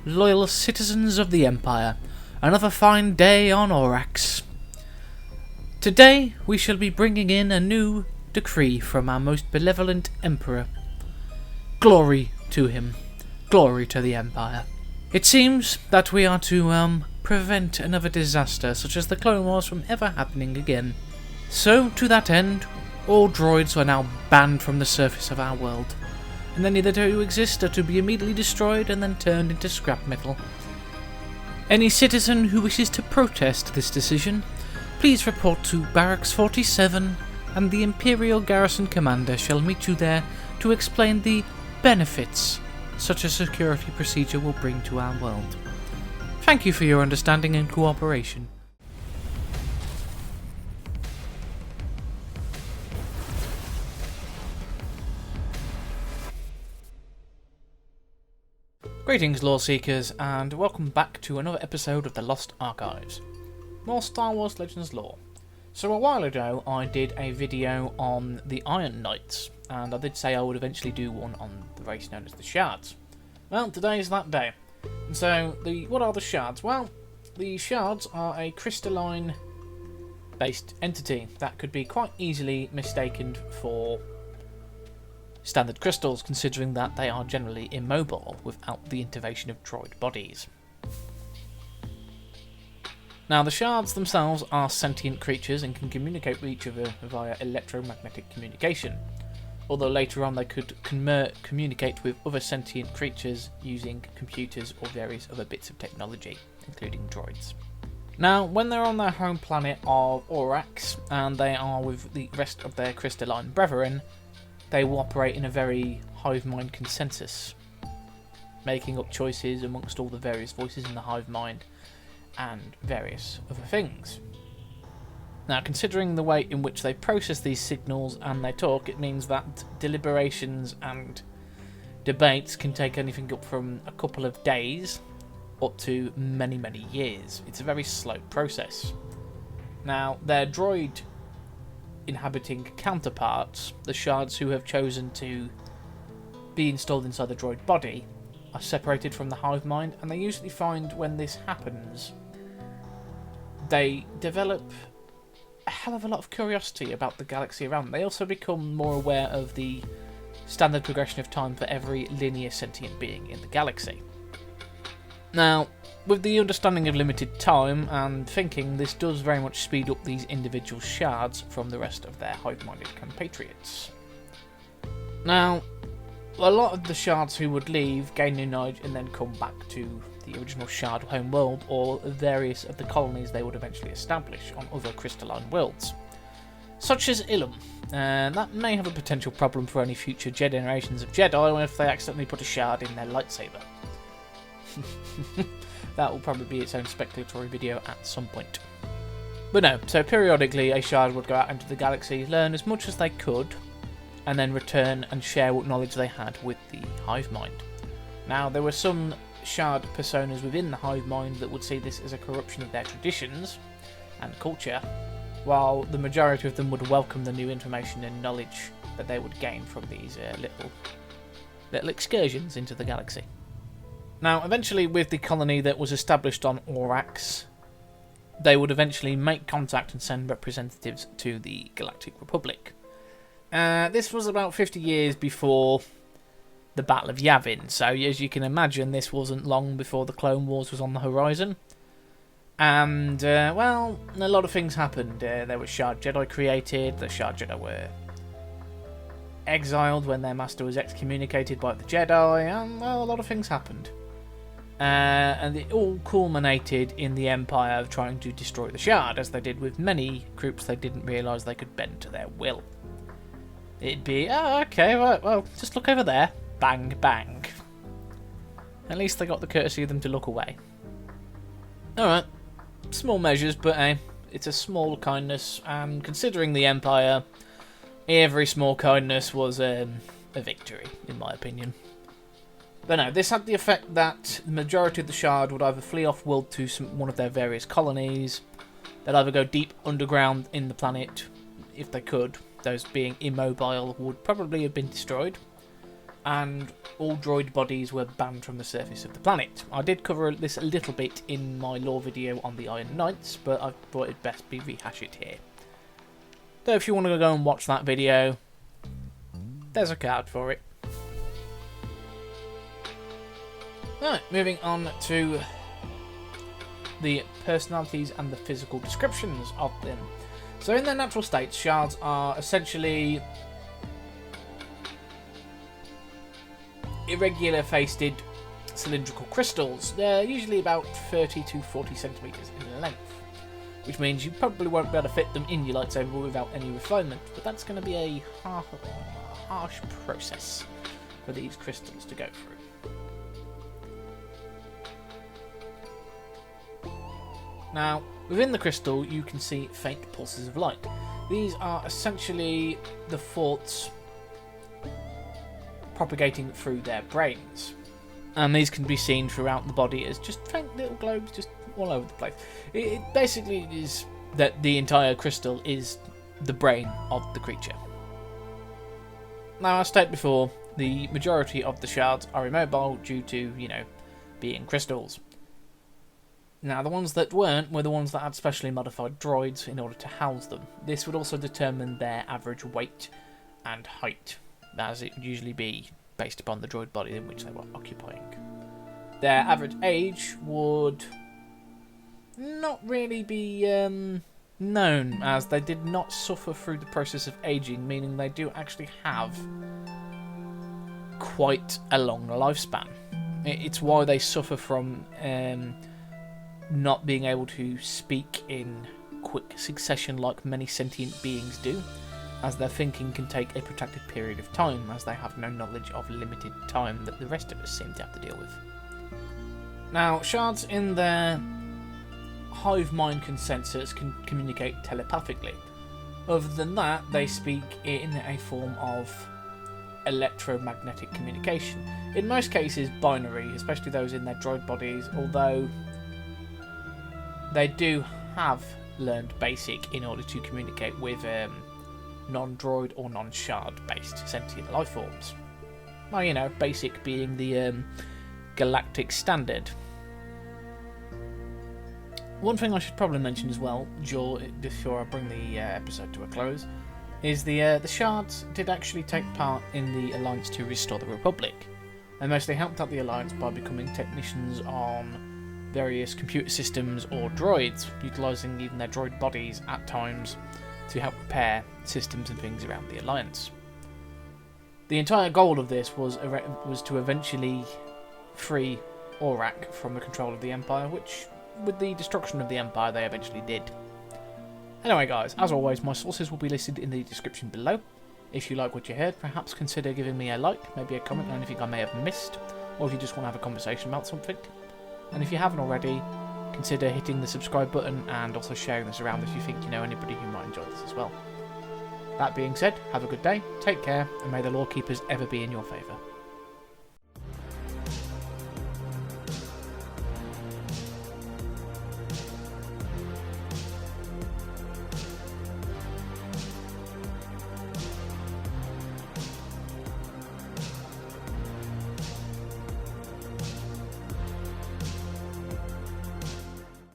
loyal citizens of the Empire, another fine day on Orax. Today we shall be bringing in a new decree from our most benevolent Emperor. Glory to him, glory to the Empire. It seems that we are to prevent another disaster such as the Clone Wars from ever happening again. So, to that end, all droids are now banned from the surface of our world, and any that do exist are to be immediately destroyed and then turned into scrap metal. Any citizen who wishes to protest this decision, please report to Barracks 47, and the Imperial Garrison Commander shall meet you there to explain the benefits such a security procedure will bring to our world. Thank you for your understanding and cooperation. Greetings, lore seekers, and welcome back to another episode of the Lost Archives. More Star Wars Legends lore. So a while ago I did a video on the Iron Knights, and I did say I would eventually do one on the race known as the Shards. Well, today is that day. And so, what are the Shards? Well, the Shards are a crystalline based entity that could be quite easily mistaken for standard crystals, considering that they are generally immobile without the intervention of droid bodies. Now, the Shards themselves are sentient creatures and can communicate with each other via electromagnetic communication, although later on they could communicate with other sentient creatures using computers or various other bits of technology, including droids. Now, when they're on their home planet of Orax, and they are with the rest of their crystalline brethren, they will operate in a very hive mind consensus, making up choices amongst all the various voices in the hive mind and various other things. Now, considering the way in which they process these signals and they talk, it means that deliberations and debates can take anything up from a couple of days up to many, many years. It's a very slow process. Now, their droid inhabiting counterparts, the Shards who have chosen to be installed inside the droid body, are separated from the hive mind, and they usually find when this happens, they develop a hell of a lot of curiosity about the galaxy around them. They also become more aware of the standard progression of time for every linear sentient being in the galaxy. Now, with the understanding of limited time and thinking, this does very much speed up these individual Shards from the rest of their hive-minded compatriots. Now, a lot of the Shards who would leave gain new knowledge and then come back to the original Shard home world or various of the colonies they would eventually establish on other crystalline worlds, such as Ilum. That may have a potential problem for any future generations of Jedi if they accidentally put a Shard in their lightsaber. That will probably be its own speculatory video at some point. But no, so periodically a Shard would go out into the galaxy, learn as much as they could, and then return and share what knowledge they had with the hive mind. Now, there were some Shard personas within the hive mind that would see this as a corruption of their traditions and culture, while the majority of them would welcome the new information and knowledge that they would gain from these little excursions into the galaxy. Now, eventually, with the colony that was established on Orax, they would eventually make contact and send representatives to the Galactic Republic. This was about 50 years before the Battle of Yavin, so as you can imagine, this wasn't long before the Clone Wars was on the horizon. And, well, a lot of things happened. There were Shard Jedi created, the Shard Jedi were exiled when their master was excommunicated by the Jedi, and, well, a lot of things happened. And it all culminated in the Empire trying to destroy the Shard, as they did with many groups they didn't realise they could bend to their will. It'd be, oh, okay, right, well, just look over there. Bang, bang. At least they got the courtesy of them to look away. Alright, small measures, but it's a small kindness, and considering the Empire, every small kindness was a victory, in my opinion. But no, this had the effect that the majority of the Shard would either flee off-world to one of their various colonies, they'd either go deep underground in the planet, if they could, those being immobile would probably have been destroyed, and all droid bodies were banned from the surface of the planet. I did cover this a little bit in my lore video on the Iron Knights, but I thought it'd best be rehash it here. So if you want to go and watch that video, there's a card for it. Right, moving on to the personalities and the physical descriptions of them. So in their natural states, shards are essentially irregular-faced cylindrical crystals. They're usually about 30 to 40 centimetres in length, which means you probably won't be able to fit them in your lightsaber without any refinement, but that's going to be a harsh process for these crystals to go through. Now, within the crystal, you can see faint pulses of light. These are essentially the thoughts propagating through their brains. And these can be seen throughout the body as just faint little globes just all over the place. It basically is that the entire crystal is the brain of the creature. Now, as stated before, the majority of the shards are immobile due to, being crystals. Now, the ones that weren't were the ones that had specially modified droids in order to house them. This would also determine their average weight and height, as it would usually be based upon the droid body in which they were occupying. Their average age would not really be known, as they did not suffer through the process of aging, meaning they do actually have quite a long lifespan. It's why they suffer from not being able to speak in quick succession like many sentient beings do, as their thinking can take a protracted period of time, as they have no knowledge of limited time that the rest of us seem to have to deal with. Now, shards in their hive mind consensus can communicate telepathically. Other than that, they speak in a form of electromagnetic communication. In most cases binary, especially those in their droid bodies, although they do have learned basic in order to communicate with non-droid or non-shard based sentient life forms. Well, basic being the galactic standard. One thing I should probably mention as well, before I bring the episode to a close, is the shards did actually take part in the Alliance to restore the Republic. They mostly helped out the Alliance by becoming technicians on various computer systems or droids, utilising even their droid bodies at times to help repair systems and things around the Alliance. The entire goal of this was to eventually free Orax from the control of the Empire, which, with the destruction of the Empire, they eventually did. Anyway guys, as always, my sources will be listed in the description below. If you like what you heard, perhaps consider giving me a like, maybe a comment on anything I may have missed, or if you just want to have a conversation about something. And if you haven't already, consider hitting the subscribe button and also sharing this around if you think you know anybody who might enjoy this as well. That being said, have a good day, take care, and may the lore keepers ever be in your favour.